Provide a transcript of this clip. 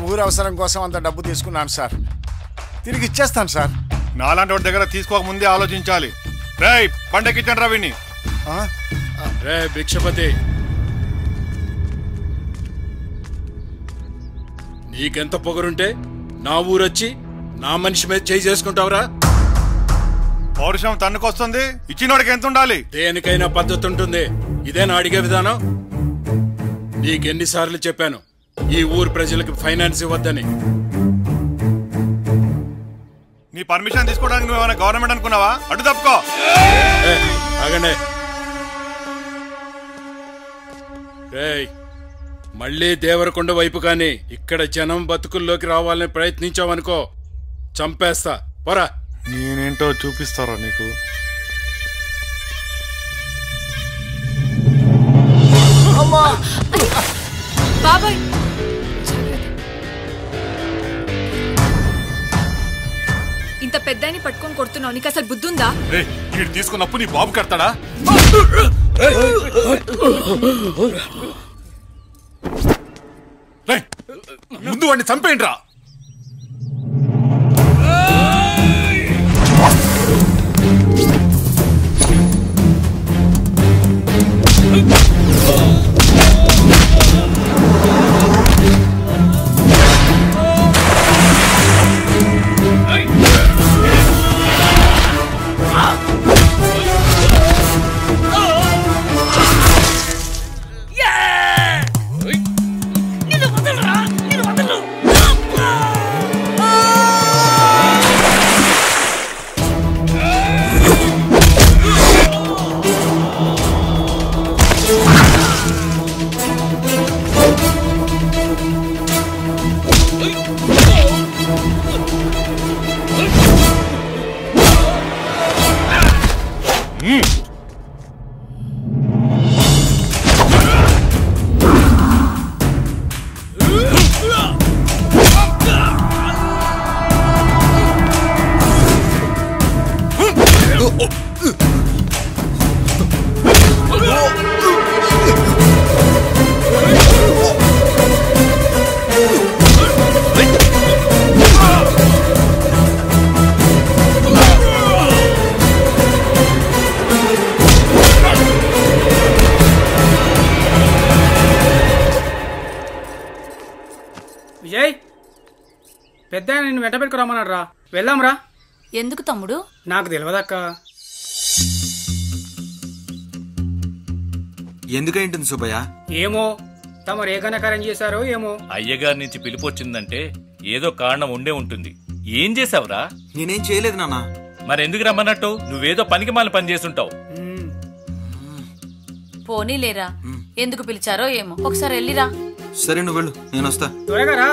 ఊరు అవసరం కోసం అంత డబ్బు తీసుకున్నాను సార్, తిరిగి ఇచ్చేస్తాను సార్. నాలాంటి వాడి దగ్గర తీసుకోక ముందే ఆలోచించాలి. రేయ్ పండకిచ్చండి రా విని. రే భిక్షపతి, నీకెంత పొగరుంటే నా ఊరొచ్చి నా మనిషి మీద చేయి చేసుకుంటావురా? పౌరుషం తన్నుకొస్తుంది, ఇచ్చినోడికి ఎంత ఉండాలి? దేనికైనా పద్ధతి ఉంటుంది, ఇదేనా అడిగే విధానం? నీకెన్నిసార్లు చెప్పాను ఈ ఊరు ప్రజలకు ఫైనాన్స్ ఇవ్వద్దని? నీ పర్మిషన్ తీసుకోవడానికి నువ్వేమైనా గవర్నమెంట్ అనుకున్నావా? అడ్డు తప్పుకో. ఆగండి. రేయ్, మళ్ళీ దేవరకొండ వైపు కానీ ఇక్కడ జనం బతుకుల్లోకి రావాలని ప్రయత్నించావనుకో చంపేస్తా. పోరా. నేనేంటో చూపిస్తారా నీకు? బాబాయ్, ఇంత పెద్దాన్ని పట్టుకొని కొడుతున్నావు, నీకు అసలు బుద్ధుందా? తీసుకున్నప్పుడు నీ బాబు కడతాడా? ముందు వాడిని చంపేయండి రా. విజయ్, పెద్ద నిన్ను వెంట పెట్టుకురమ్మన్నాడు రా, వెళ్దాంరా. ఎందుకు తమ్ముడు? నాకు తెలియదక్క. ఎందుకంటుంది సుబ్బయ్య? ఏమో, తమరు ఏ ఘనకార్యం చేశారో ఏమో. అయ్యగారి నుంచి పిలుపు వచ్చిందంటే ఏదో కారణం ఉండే ఉంటుంది. ఏం చేసావురా? నేనేం చేయలేదు నాన్న. మరెందుకు రమ్మన్నట్టు? నువ్వేదో పనికి మాల పని చేస్తుంటావు. పోనీలేరా, ఎందుకు పిలిచారో ఏమో, ఒకసారి వెళ్ళిరా. సరే నువ్వు వెళ్ళు, నేను వస్తా. త్వరగా రా.